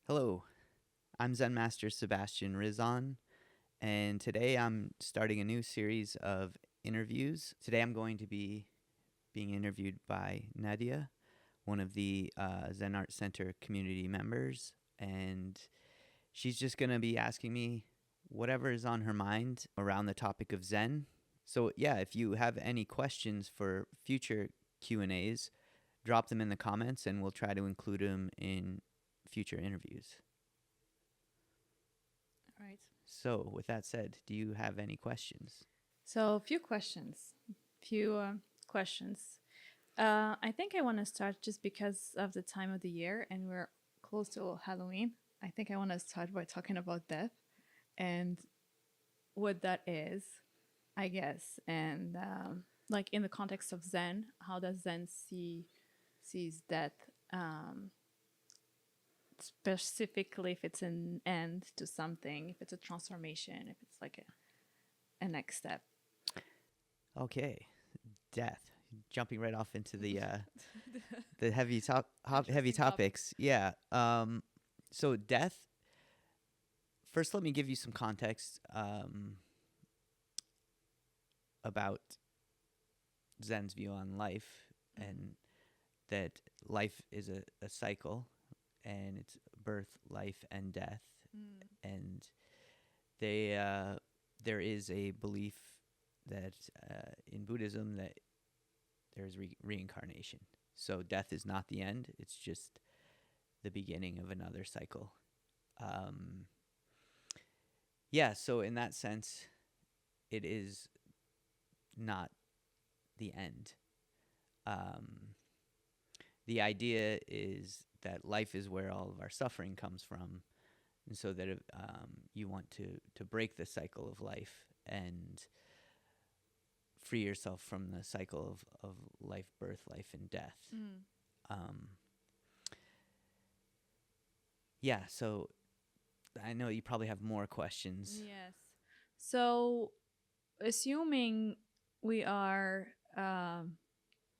Hello, I'm Zen Master Sebastian Rizzon, and today I'm starting a new series of interviews. Today I'm going to be being interviewed by Nadia, one of the Zen Art Center community members, and she's just going to be asking me whatever is on her mind around the topic of Zen. So yeah, if you have any questions for future Q&As, drop them in the comments and we'll try to include them in future interviews. All right. So, with that said, do you have any questions? So, a few questions. I think I want to start just because of the time of the year and we're close to Halloween. I think I want to start by talking about death and what that is, I guess, and like in the context of Zen, how does Zen sees death, specifically if it's an end to something, if it's a transformation, if it's like a next step. Okay, death. Jumping right off into the the heavy topics. Yeah. So death. First, let me give you some context about Zen's view on life, and that life is a cycle, and it's birth, life, and death, and there is a belief that in Buddhism that there's reincarnation. So death is not the end; it's just the beginning of another cycle. Yeah. So in that sense, it is not the end. The idea is that life is where all of our suffering comes from, and so that you want to break the cycle of life and free yourself from the cycle of life, birth, life, and death. Yeah, so I know you probably have more questions. Yes. So, assuming we are,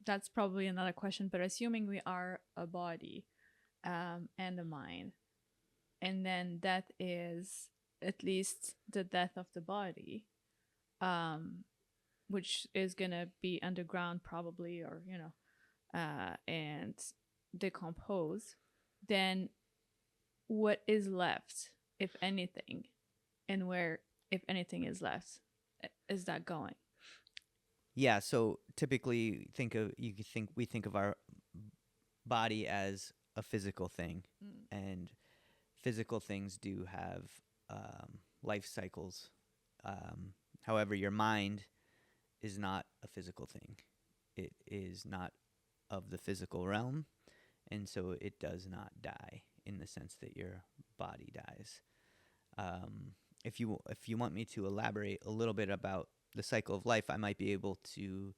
that's probably another question, but assuming we are a body and a mind, and then death is at least the death of the body, which is going to be underground probably, or, and decompose, then what is left, if anything, and where, if anything, is left, is that going? Yeah, so typically we think of our body as a physical thing, and physical things do have life cycles. However, your mind is not a physical thing. It is not of the physical realm, and so it does not die in the sense that your body dies. If you want me to elaborate a little bit about the cycle of life, I might be able to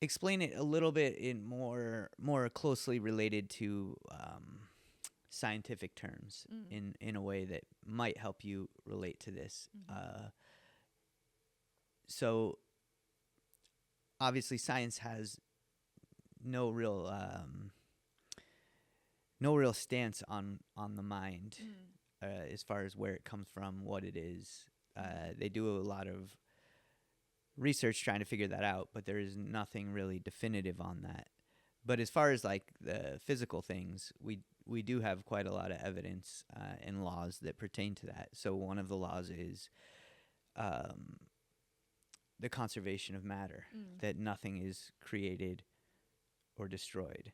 explain it a little bit in more closely related to scientific terms in a way that might help you relate to this. So obviously science has no real stance on the mind as far as where it comes from, what it is. They do a lot of research trying to figure that out, but there is nothing really definitive on that. But as far as like the physical things, we do have quite a lot of evidence and laws that pertain to that. So one of the laws is the conservation of matter, that nothing is created or destroyed.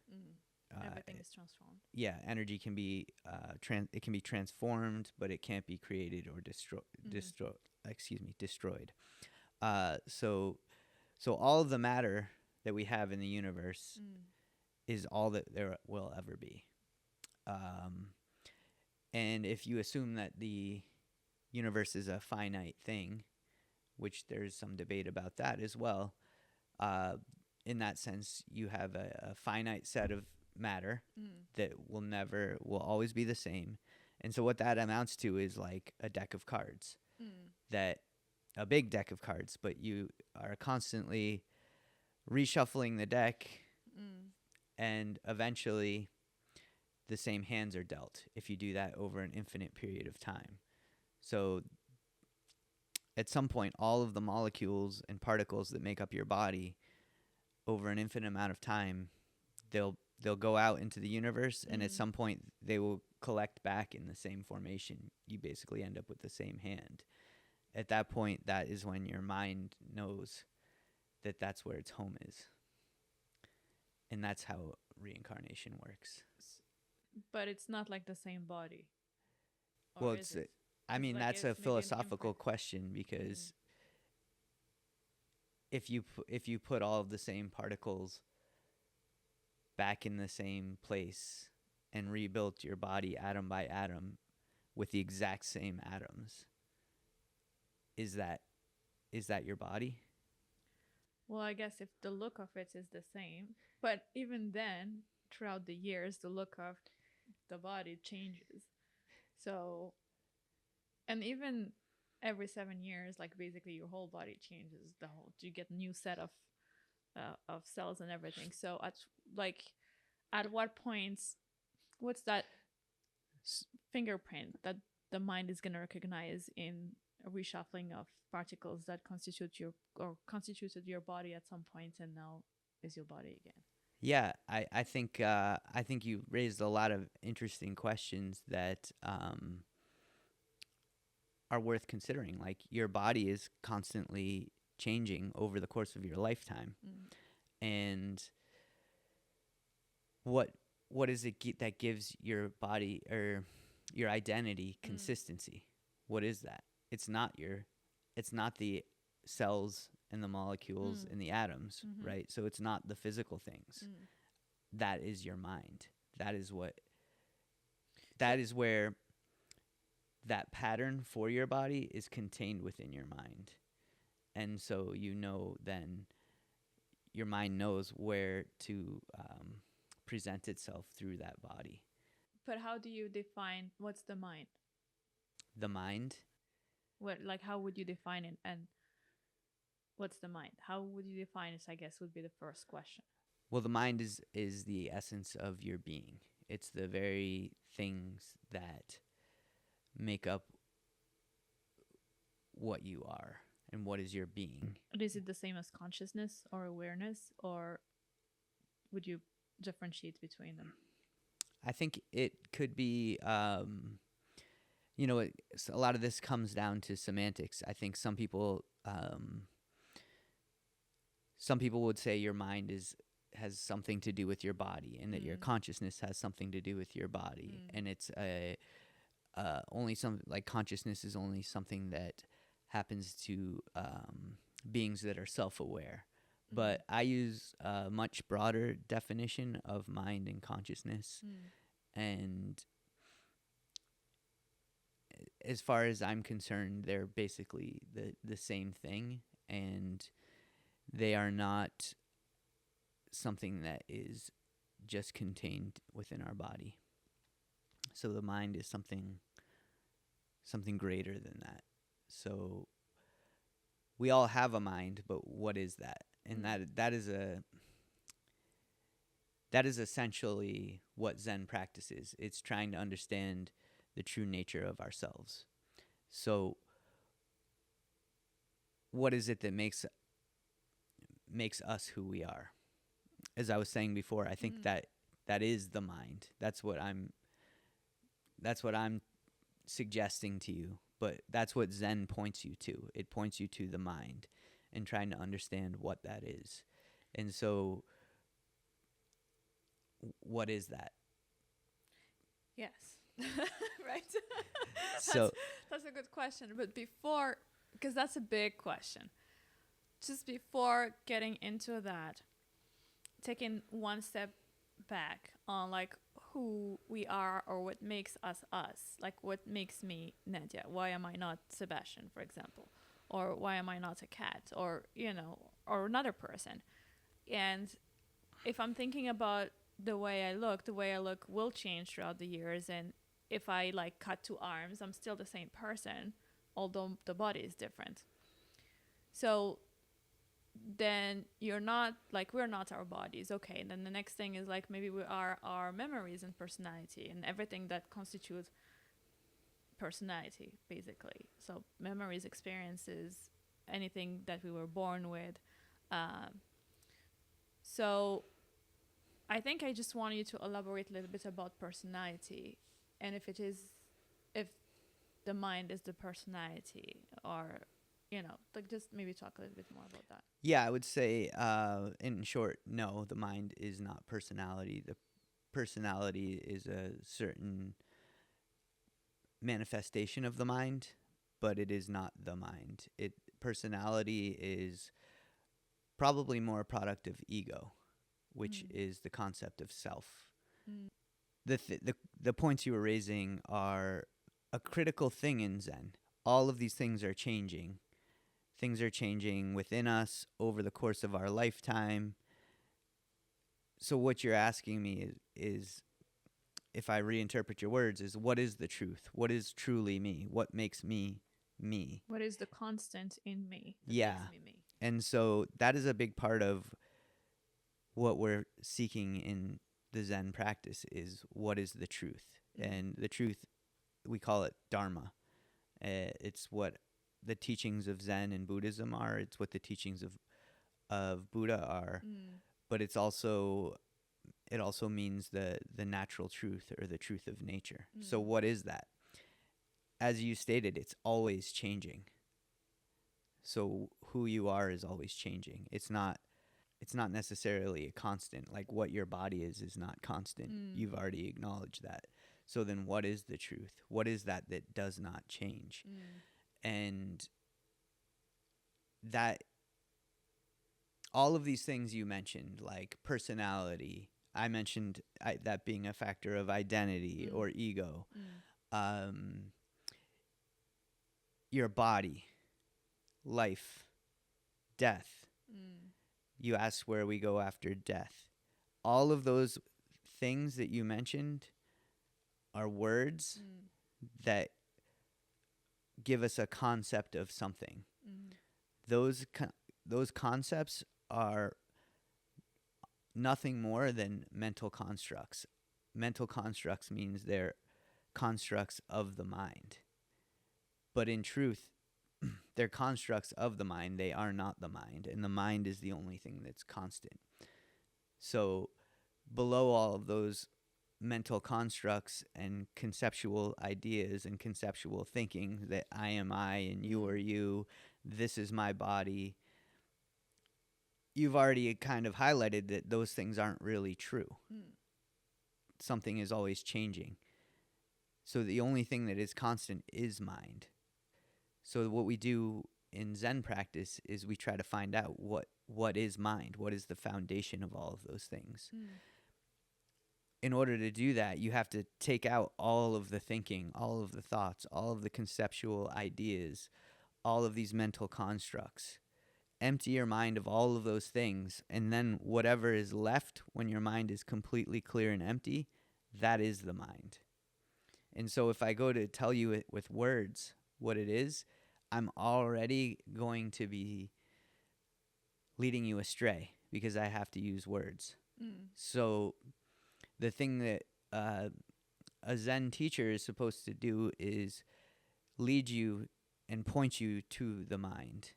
Everything is transformed. Yeah, energy can be it can be transformed, but it can't be created or destroyed. So all of the matter that we have in the universe is all that there will ever be. And if you assume that the universe is a finite thing, which there's some debate about that as well, in that sense, you have a finite set of matter that will always be the same. And so what that amounts to is like a deck of cards, that a big deck of cards, but you are constantly reshuffling the deck, and eventually the same hands are dealt if you do that over an infinite period of time. So at some point, all of the molecules and particles that make up your body over an infinite amount of time, they'll go out into the universe, and at some point they will collect back in the same formation. You basically end up with the same hand. At that point, that is when your mind knows that that's where its home is. And that's how reincarnation works. But it's not like the same body. Well, I mean, that's a philosophical question, because if you put all of the same particles back in the same place and rebuilt your body atom by atom with the exact same atoms, is that your body? Well, I guess if the look of it is the same, but even then, throughout the years, the look of the body changes. So, and even every 7 years, like basically your whole body changes. You get a new set of cells and everything. So at what points, what's that fingerprint that the mind is going to recognize in a reshuffling of particles that constituted your body at some point, and now is your body again? Yeah, I think you raised a lot of interesting questions that are worth considering. Like, your body is constantly changing over the course of your lifetime, and what is it that gives your body or your identity consistency? What is that? It's not the cells and the molecules and the atoms, right? So it's not the physical things. That is your mind. That is where that pattern for your body is contained within your mind. And so then your mind knows where to present itself through that body. But how do you define what's the mind? The mind? How would you define it, and what's the mind? How would you define it, I guess, would be the first question. Well, the mind is the essence of your being. It's the very things that make up what you are and what is your being. Is it the same as consciousness or awareness, or would you differentiate between them? I think it could be, a lot of this comes down to semantics. I think some people would say your mind has something to do with your body, and that your consciousness has something to do with your body, and it's consciousness is only something that happens to beings that are self-aware. But I use a much broader definition of mind and consciousness. And as far as I'm concerned, they're basically the same thing. And they are not something that is just contained within our body. So the mind is something greater than that. So we all have a mind, but what is that? And that is essentially what Zen practice is. It's trying to understand the true nature of ourselves. So what is it that makes us who we are? As I was saying before, I think that is the mind. That's what I'm suggesting to you, but that's what Zen points you to. It points you to the mind and trying to understand what that is. And so what is that? Yes. Right. So that's a good question. But before, because that's a big question, just before getting into that, taking one step back on who we are or what makes us us, what makes me Nadia. Why am I not Sebastian, for example? Or why am I not a cat, or another person? And if I'm thinking about the way I look will change throughout the years. And if I cut 2 arms, I'm still the same person, although the body is different. So then you're not like, we're not our bodies. Okay. And then the next thing is like, maybe we are our memories and personality and everything that constitutes personality, basically. So memories, experiences, anything that we were born with. So I think I just want you to elaborate a little bit about personality, and if the mind is the personality, or like, just maybe talk a little bit more about that. Yeah, I would say, in short, no, the mind is not personality. The personality is a certain manifestation of the mind, but it is not the mind. Personality is probably more a product of ego, which is the concept of self. Mm. The points you were raising are a critical thing in Zen. All of these things are changing. Things are changing within us over the course of our lifetime. So what you're asking me is, if I reinterpret your words, is what is the truth? What is truly me? What makes me me? What is the constant in me that Yeah. makes me me? And so that is a big part of what we're seeking in the Zen practice, is what is the truth. And the truth, we call it Dharma. It's what the teachings of Zen and Buddhism are. It's what the teachings of Buddha are. But it also means the natural truth, or the truth of nature. So what is that? As you stated, it's always changing. So who you are is always changing. It's not necessarily a constant. Like, what your body is not constant. You've already acknowledged that. So then what is the truth? What is that does not change? And that, all of these things you mentioned, like personality, I mentioned that being a factor of identity or ego. Your body, life, death. You asked where we go after death. All of those things that you mentioned are words that give us a concept of something. Those concepts are nothing more than mental constructs. Mental constructs means they're constructs of the mind. But in truth, they're constructs of the mind. They are not the mind. And the mind is the only thing that's constant. So below all of those mental constructs and conceptual ideas and conceptual thinking, that I am I and you are you, this is my body, you've already kind of highlighted that those things aren't really true. Something is always changing. So the only thing that is constant is mind. So what we do in Zen practice is we try to find out what is mind, what is the foundation of all of those things. In order to do that, you have to take out all of the thinking, all of the thoughts, all of the conceptual ideas, all of these mental constructs. Empty your mind of all of those things, and then whatever is left when your mind is completely clear and empty, that is the mind. And so if I go to tell you it with words what it is, I'm already going to be leading you astray, because I have to use words. So the thing that a Zen teacher is supposed to do is lead you and point you to the mind.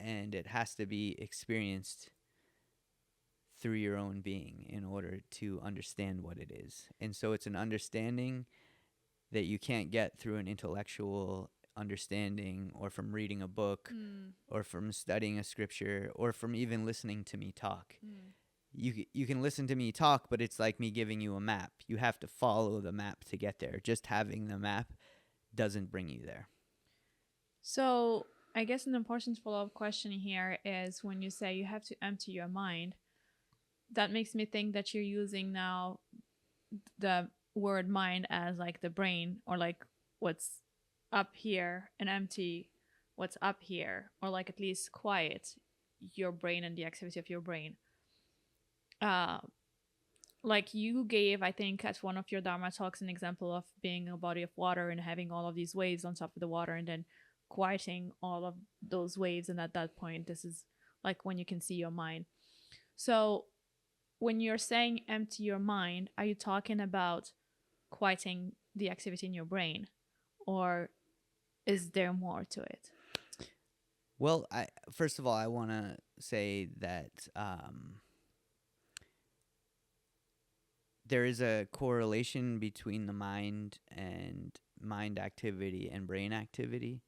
And it has to be experienced through your own being in order to understand what it is. And so it's an understanding that you can't get through an intellectual understanding, or from reading a book, or from studying a scripture, or from even listening to me talk. You can listen to me talk, but it's like me giving you a map. You have to follow the map to get there. Just having the map doesn't bring you there. So I guess an important follow-up question here is, when you say you have to empty your mind, that makes me think that you're using now the word mind as like the brain, or like what's up here, and empty what's up here, or like at least quiet your brain and the activity of your brain. Like you gave, I think, at one of your Dharma talks, an example of being a body of water and having all of these waves on top of the water, and then quieting all of those waves. And at that point, this is like when you can see your mind. So when you're saying empty your mind, are you talking about quieting the activity in your brain, or is there more to it? Well, first of all, I want to say that there is a correlation between the mind and mind activity and brain activity,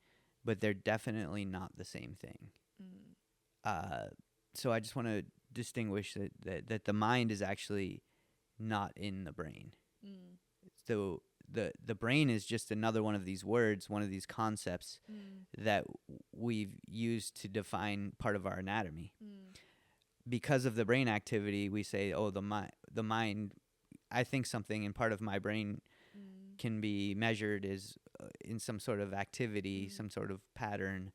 but they're definitely not the same thing. Mm. So I just want to distinguish that the mind is actually not in the brain. Mm. So the brain is just another one of these words, one of these concepts that we've used to define part of our anatomy. Because of the brain activity, we say, oh, the mind, I think something, and part of my brain can be measured as in some sort of activity, some sort of pattern.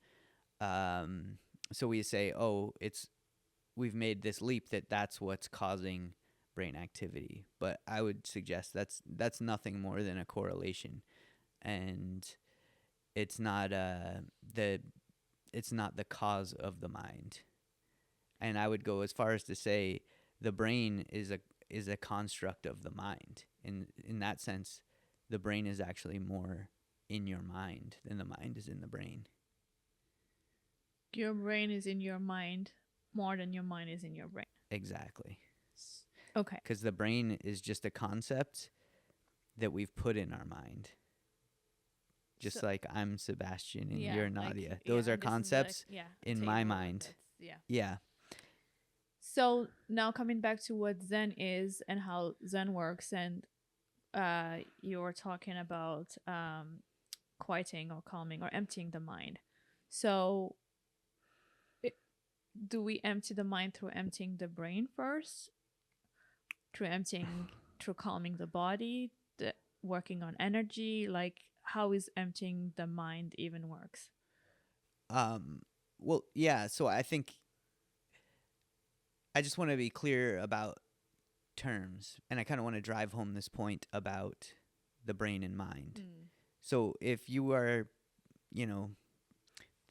So we say, oh, we've made this leap that's what's causing brain activity. But I would suggest that's nothing more than a correlation, and it's not the cause of the mind. And I would go as far as to say the brain is a construct of the mind. In that sense, the brain is actually more in your mind than the mind is in the brain. Your brain is in your mind more than your mind is in your brain. Exactly. Okay. Because the brain is just a concept that we've put in our mind. Just like I'm Sebastian and you're Nadia. Like, Those are concepts in my mind. Yeah. So now coming back to what Zen is and how Zen works, and you were talking about quieting or calming or emptying the mind. So do we empty the mind through emptying the brain first? Through calming the body, working on energy? Like, how is emptying the mind even works? Well, yeah, so I think I just want to be clear about terms, and I kind of want to drive home this point about the brain and mind. So if you are,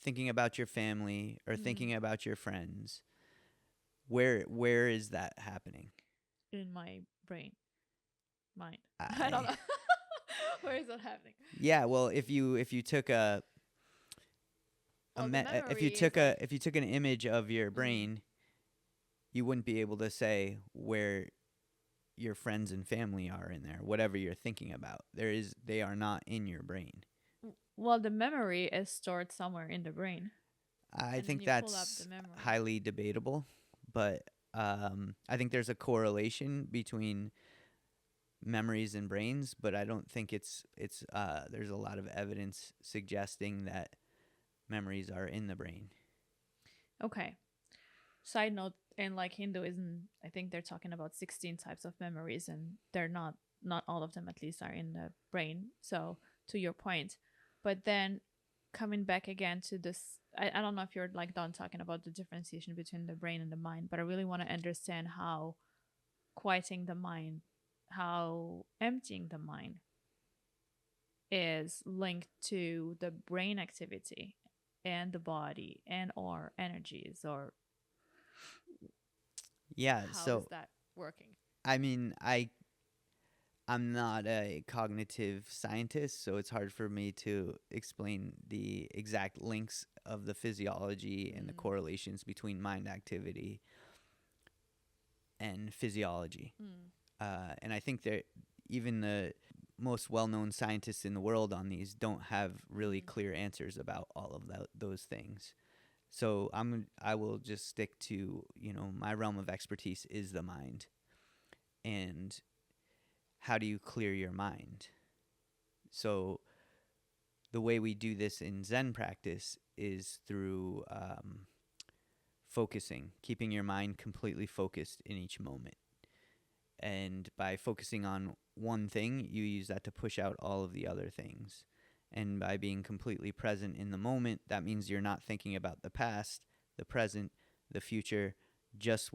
thinking about your family or thinking about your friends, where is that happening? In my brain. Mind. I don't know. Where is that happening? Yeah, well, if you took if you took an image of your brain, you wouldn't be able to say where your friends and family are in there. Whatever you're thinking about, they are not in your brain. Well, the memory is stored somewhere in the brain. I think that's highly debatable, but I think there's a correlation between memories and brains, but I don't think it's there's a lot of evidence suggesting that memories are in the brain. Okay. Side note, in like Hinduism, I think they're talking about 16 types of memories, and they're not all of them at least are in the brain. So to your point, but then coming back again to this, I don't know if you're like done talking about the differentiation between the brain and the mind, but I really want to understand how quieting the mind, how emptying the mind is linked to the brain activity and the body and or energies, or how is that working? I mean, I'm not a cognitive scientist, so it's hard for me to explain the exact links of the physiology and the correlations between mind activity and physiology. And I think that even the most well-known scientists in the world on these don't have really clear answers about all of those things. So I will just stick to, my realm of expertise is the mind. And how do you clear your mind? So the way we do this in Zen practice is through focusing, keeping your mind completely focused in each moment. And by focusing on one thing, you use that to push out all of the other things. And by being completely present in the moment, that means you're not thinking about the past, the present, the future, just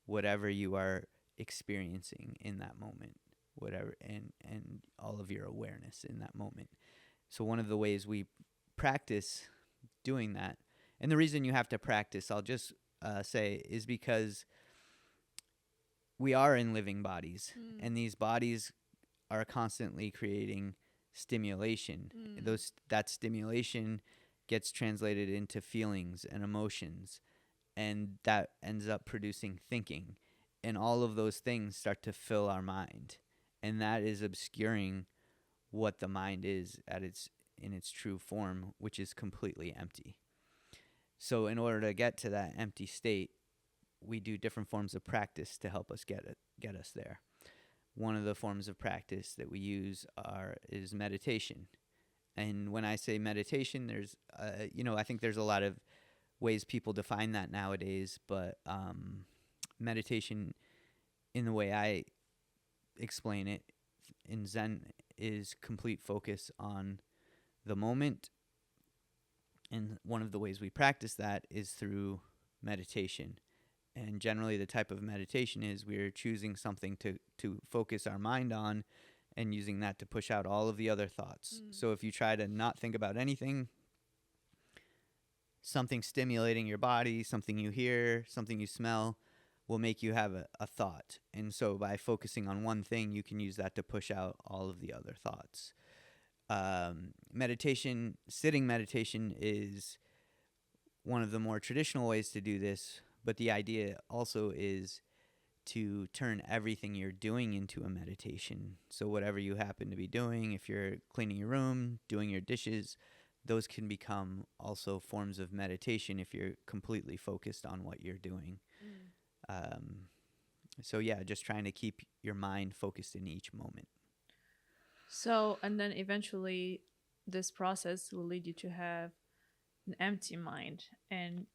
whatever you are experiencing in that moment, whatever, and all of your awareness in that moment. So one of the ways we practice doing that, And the reason you have to practice, I'll just say, is because we are in living bodies, and these bodies are constantly creating stimulation. That stimulation gets translated into feelings and emotions, and that ends up producing thinking. And all of those things start to fill our mind, and that is obscuring what the mind is in its true form, which is completely empty. So in order to get to that empty state, we do different forms of practice to help us get us there. One of the forms of practice that we use is meditation. And when I say meditation, there's I think there's a lot of ways people define that nowadays, but meditation, in the way I explain it in Zen, is complete focus on the moment. And one of the ways we practice that is through meditation. And generally the type of meditation is we're choosing something to focus our mind on and using that to push out all of the other thoughts. So if you try to not think about anything, something stimulating your body, something you hear, something you smell, will make you have a thought. And so by focusing on one thing, you can use that to push out all of the other thoughts. Sitting meditation is one of the more traditional ways to do this, but the idea also is to turn everything you're doing into a meditation. So whatever you happen to be doing, if you're cleaning your room, doing your dishes, those can become also forms of meditation if you're completely focused on what you're doing. So yeah, just trying to keep your mind focused in each moment. So, and then eventually this process will lead you to have an empty mind and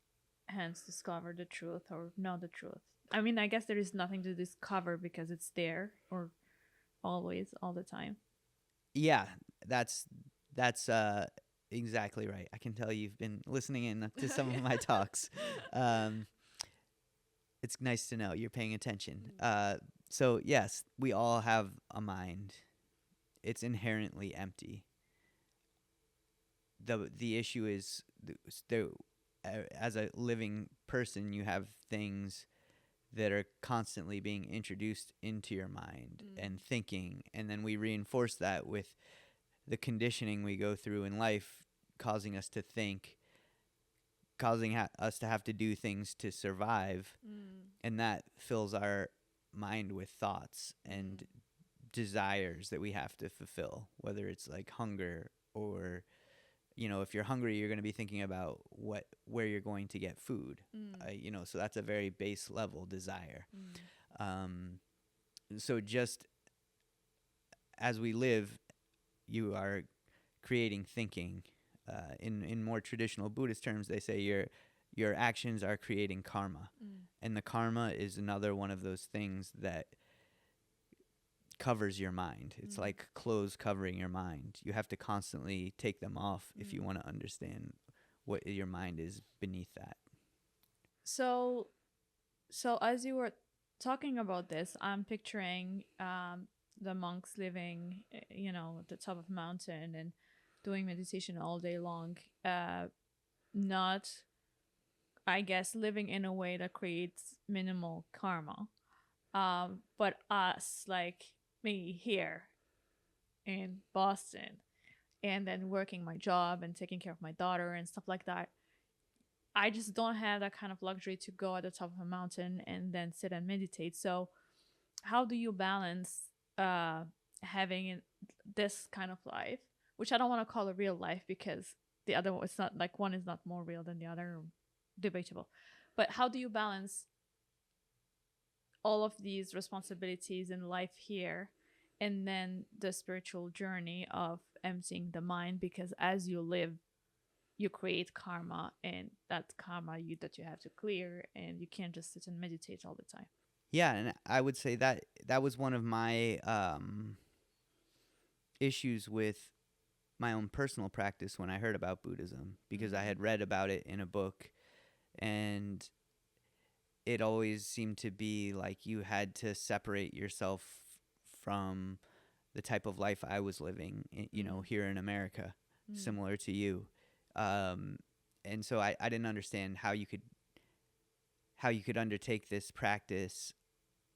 hence discover the truth or know the truth. I mean, I guess there is nothing to discover because it's there, or always, all the time. Yeah, that's exactly right. I can tell you've been listening in to some of my talks. It's nice to know you're paying attention. So yes, we all have a mind. It's inherently empty. The issue is as a living person, you have things that are constantly being introduced into your mind and thinking, and then we reinforce that with the conditioning we go through in life, causing us to think, causing us to have to do things to survive, and that fills our mind with thoughts and desires that we have to fulfill, whether it's like hunger or, if you're hungry, you're going to be thinking about where you're going to get food, so that's a very base level desire. So just as we live, you are creating thinking. In more traditional Buddhist terms, they say your actions are creating karma, and the karma is another one of those things that covers your mind. It's like clothes covering your mind. You have to constantly take them off if you want to understand what your mind is beneath that. So as you were talking about this, I'm picturing the monks living, at the top of a mountain and doing meditation all day long. Not, I guess, living in a way that creates minimal karma. But us, like me here in Boston, and then working my job and taking care of my daughter and stuff like that, I just don't have that kind of luxury to go at the top of a mountain and then sit and meditate. So how do you balance having this kind of life, which I don't want to call a real life because the other one, it's not like one is not more real than the other, debatable. But how do you balance all of these responsibilities in life here and then the spiritual journey of emptying the mind? Because as you live, you create karma, and that karma that you have to clear, and you can't just sit and meditate all the time. Yeah, and I would say that was one of my issues with my own personal practice when I heard about Buddhism, because I had read about it in a book, and it always seemed to be like you had to separate yourself from the type of life I was living, here in America, similar to you. and so I didn't understand how you could undertake this practice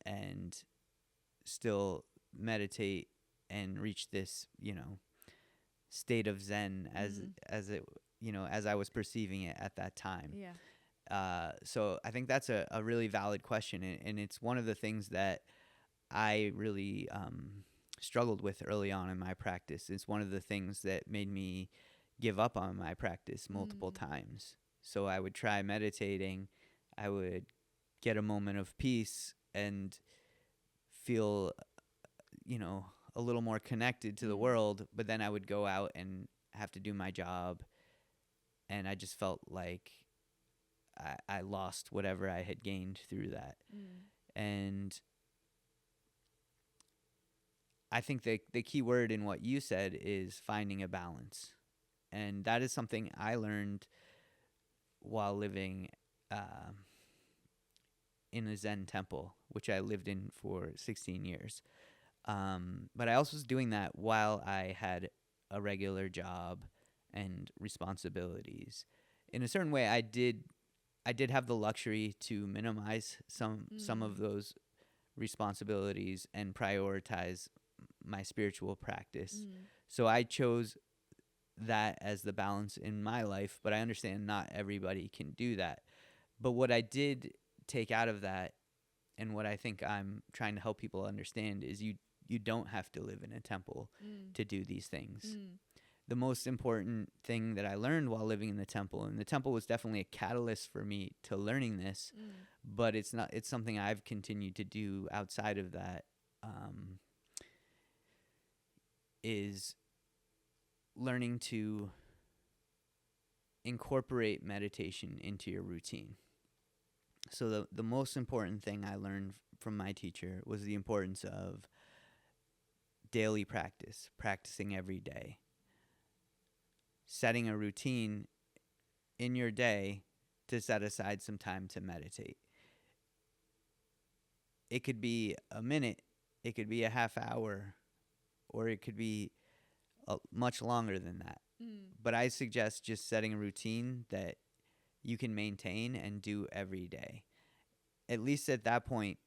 and still meditate and reach this, state of Zen as it, as I was perceiving it at that time. Yeah. So I think that's a really valid question, and it's one of the things that I really struggled with early on in my practice. It's one of the things that made me give up on my practice multiple times. So I would try meditating, I would get a moment of peace and feel, a little more connected to the world, but then I would go out and have to do my job, and I just felt like I lost whatever I had gained through that. And I think the key word in what you said is finding a balance. And that is something I learned while living in a Zen temple, which I lived in for 16 years. But I also was doing that while I had a regular job and responsibilities. In a certain way, I did have the luxury to minimize some of those responsibilities and prioritize my spiritual practice. So I chose that as the balance in my life, but I understand not everybody can do that. But what I did take out of that, and what I think I'm trying to help people understand, is you don't have to live in a temple to do these things. The most important thing that I learned while living in the temple, and the temple was definitely a catalyst for me to learning this, but it's something I've continued to do outside of that, is learning to incorporate meditation into your routine. So the most important thing I learned from my teacher was the importance of daily practice, practicing every day, setting a routine in your day to set aside some time to meditate. It could be a minute, it could be a half hour, or it could be much longer than that. But I suggest just setting a routine that you can maintain and do every day. At least at that point,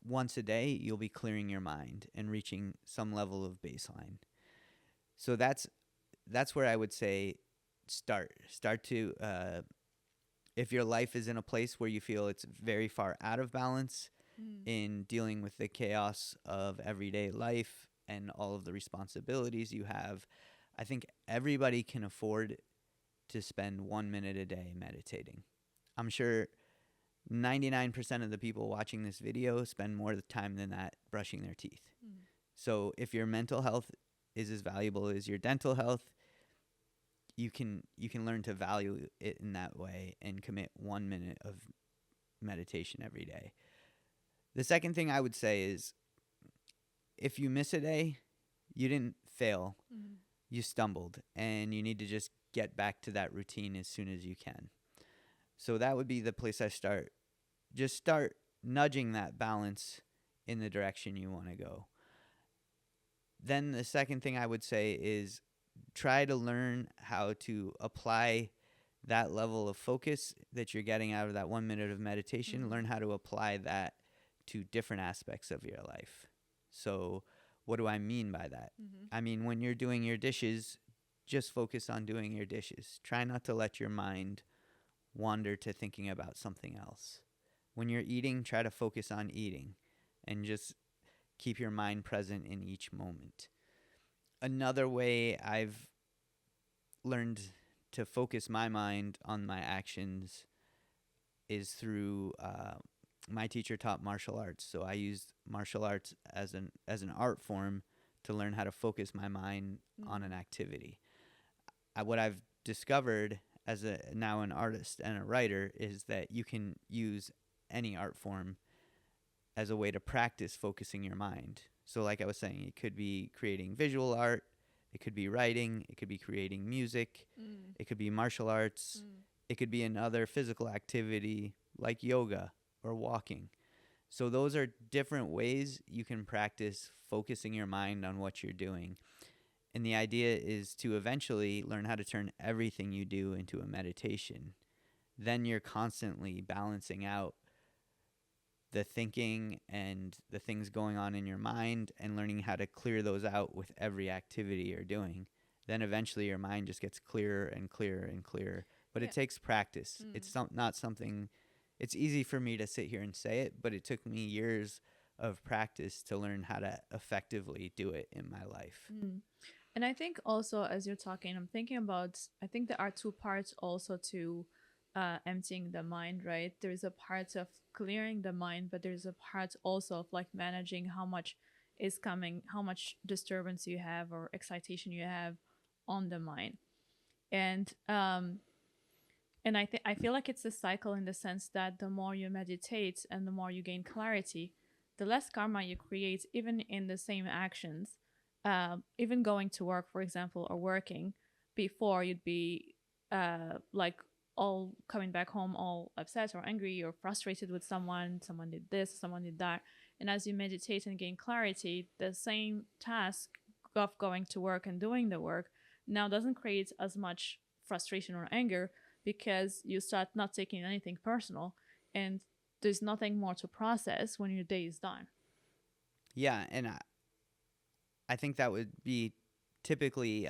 once a day, you'll be clearing your mind and reaching some level of baseline. So that's where I would say start to, if your life is in a place where you feel it's very far out of balance in dealing with the chaos of everyday life and all of the responsibilities you have, I think everybody can afford to spend 1 minute a day meditating. I'm sure 99% of the people watching this video spend more time than that brushing their teeth. So if your mental health is as valuable as your dental health, you can learn to value it in that way and commit 1 minute of meditation every day. The second thing I would say is, if you miss a day, you didn't fail. You stumbled, and you need to just get back to that routine as soon as you can. So that would be the place I start. Just start nudging that balance in the direction you want to go. Then the second thing I would say is try to learn how to apply that level of focus that you're getting out of that 1 minute of meditation. Learn how to apply that to different aspects of your life. So what do I mean by that? I mean, when you're doing your dishes, just focus on doing your dishes. Try not to let your mind wander to thinking about something else. When you're eating, try to focus on eating and just keep your mind present in each moment. Another way I've learned to focus my mind on my actions is through my teacher taught martial arts. So I used martial arts as an art form to learn how to focus my mind on an activity. What I've discovered as now an artist and a writer is that you can use any art form as a way to practice focusing your mind. So like I was saying, it could be creating visual art, it could be writing, it could be creating music, it could be martial arts, it could be another physical activity like yoga or walking. So those are different ways you can practice focusing your mind on what you're doing. And the idea is to eventually learn how to turn everything you do into a meditation. Then you're constantly balancing out the thinking and the things going on in your mind and learning how to clear those out with every activity you're doing. Then eventually your mind just gets clearer and clearer and clearer. But Yeah. it takes practice. It's not something, it's easy for me to sit here and say it, but it took me years of practice to learn how to effectively do it in my life. And I think also, as you're talking, I'm thinking about, I think there are two parts also to emptying the mind, right? There's a part of clearing the mind, but there's a part also of like managing how much is coming, how much disturbance you have or excitation you have on the mind. And I feel like it's a cycle in the sense that the more you meditate and the more you gain clarity, the less karma you create, even in the same actions. Even going to work, for example, or working, before you'd be like all coming back home all upset or angry or frustrated with someone did this, someone did that. And as you meditate and gain clarity, the same task of going to work and doing the work now doesn't create as much frustration or anger, because you start not taking anything personal, and there's nothing more to process when your day is done. Yeah, and I think that would be typically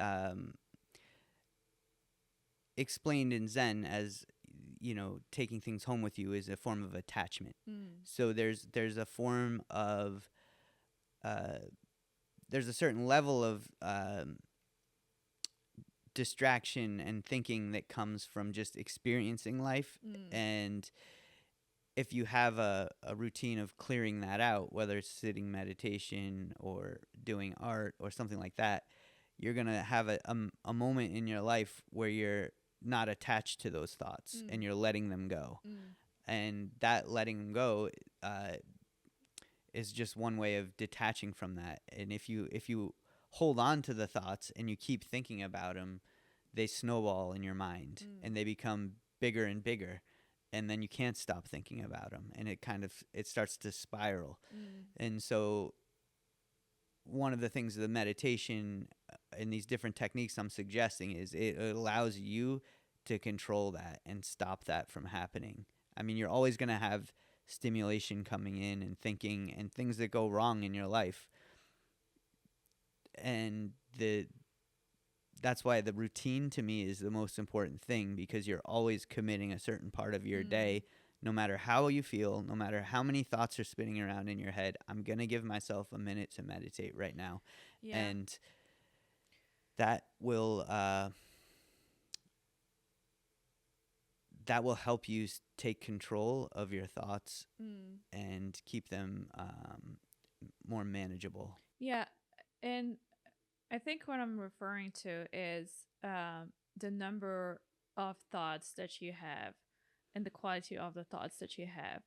explained in Zen as, taking things home with you is a form of attachment. So there's a form of there's a certain level of distraction and thinking that comes from just experiencing life. And if you have a routine of clearing that out, whether it's sitting meditation or doing art or something like that, you're going to have a moment in your life where you're not attached to those thoughts and you're letting them go. And that letting them go is just one way of detaching from that. And if you hold on to the thoughts and you keep thinking about them, they snowball in your mind and they become bigger and bigger. And then you can't stop thinking about them, and it starts to spiral. And so one of the things of the meditation and these different techniques I'm suggesting is it allows you to control that and stop that from happening. I mean, you're always going to have stimulation coming in and thinking and things that go wrong in your life. And that's why the routine to me is the most important thing, because you're always committing a certain part of your day. No matter how you feel, no matter how many thoughts are spinning around in your head, I'm going to give myself a minute to meditate right now. Yeah. And that will help you take control of your thoughts and keep them more manageable. Yeah. And I think what I'm referring to is the number of thoughts that you have and the quality of the thoughts that you have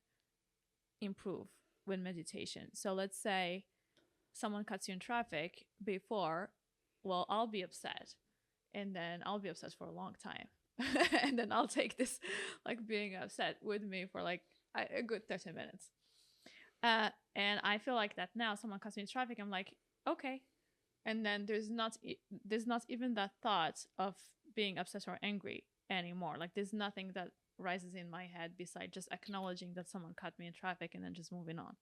improve with meditation. So let's say someone cuts you in traffic before, well, I'll be upset, and then I'll be upset for a long time. And then I'll take this like being upset with me for like a good 30 minutes. And I feel like that now someone cuts me in traffic, I'm like, okay. And then there's not even that thought of being upset or angry anymore. Like there's nothing that rises in my head besides just acknowledging that someone cut me in traffic and then just moving on.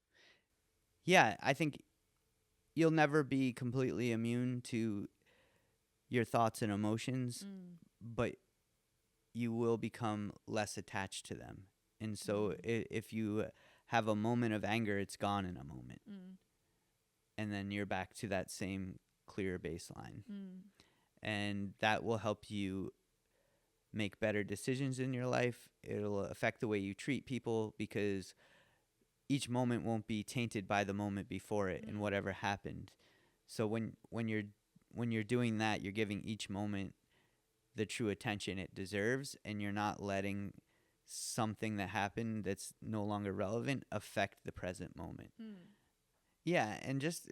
Yeah, I think you'll never be completely immune to your thoughts and emotions, but you will become less attached to them. And so if you have a moment of anger, it's gone in a moment. And then you're back to that same clear baseline. And that will help you make better decisions in your life. It'll affect the way you treat people, because each moment won't be tainted by the moment before it and whatever happened. So when you're doing that, you're giving each moment the true attention it deserves, and you're not letting something that happened that's no longer relevant affect the present moment. Yeah, and just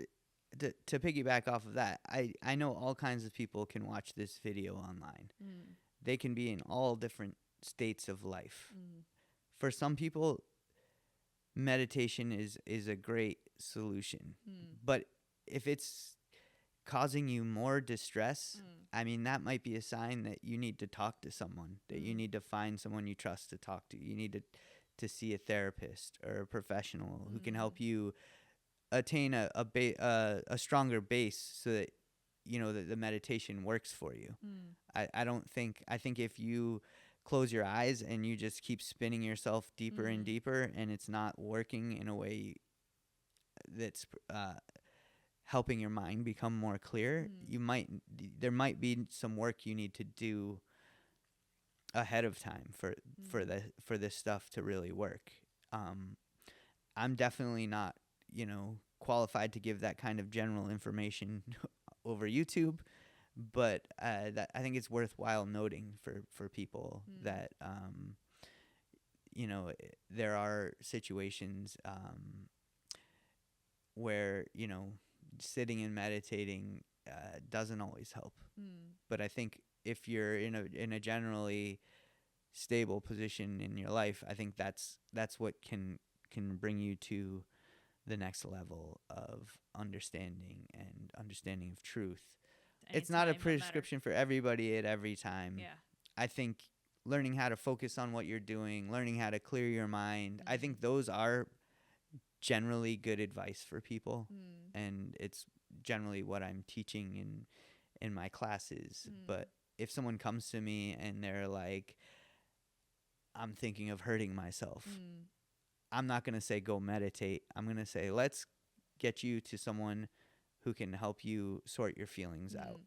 to piggyback off of that, I know all kinds of people can watch this video online. They can be in all different states of life. For some people, meditation is a great solution. But if it's causing you more distress, I mean, that might be a sign that you need to talk to someone, that you need to find someone you trust to talk to. You need to see a therapist or a professional who can help you attain a stronger base so that, you know, that the meditation works for you. I think if you close your eyes and you just keep spinning yourself deeper and deeper, and it's not working in a way that's helping your mind become more clear, there might be some work you need to do ahead of time for this stuff to really work. I'm definitely not, you know, qualified to give that kind of general information over YouTube, but that I think it's worthwhile noting for people that you know, there are situations where, you know, sitting and meditating doesn't always help. But I think if you're in a generally stable position in your life, I think that's what can bring you to the next level of understanding of truth. It's not a prescription for everybody at every time. Yeah. I think learning how to focus on what you're doing, learning how to clear your mind, I think those are generally good advice for people. And it's generally what I'm teaching in my classes. But if someone comes to me and they're like, I'm thinking of hurting myself, I'm not going to say go meditate. I'm going to say, let's get you to someone who can help you sort your feelings out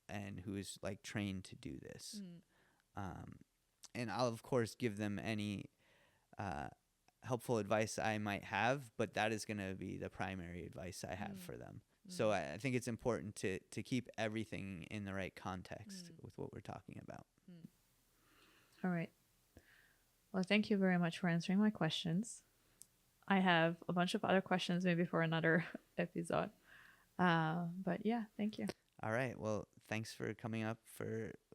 and who is like trained to do this. And I'll of course give them any helpful advice I might have, but that is going to be the primary advice I have for them. So I think it's important to keep everything in the right context with what we're talking about. All right. Well, thank you very much for answering my questions. I have a bunch of other questions maybe for another episode. But yeah, thank you. All right. Well, thanks for coming up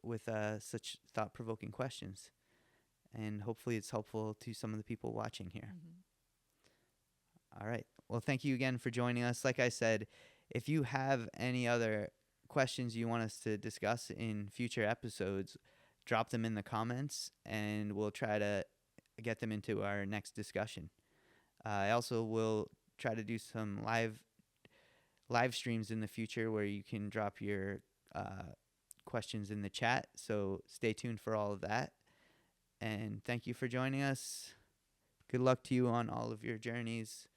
with such thought-provoking questions. And hopefully it's helpful to some of the people watching here. All right. Well, thank you again for joining us. Like I said, if you have any other questions you want us to discuss in future episodes, drop them in the comments and we'll try to get them into our next discussion. I also will try to do some live streams in the future where you can drop your questions in the chat. So stay tuned for all of that. And thank you for joining us. Good luck to you on all of your journeys.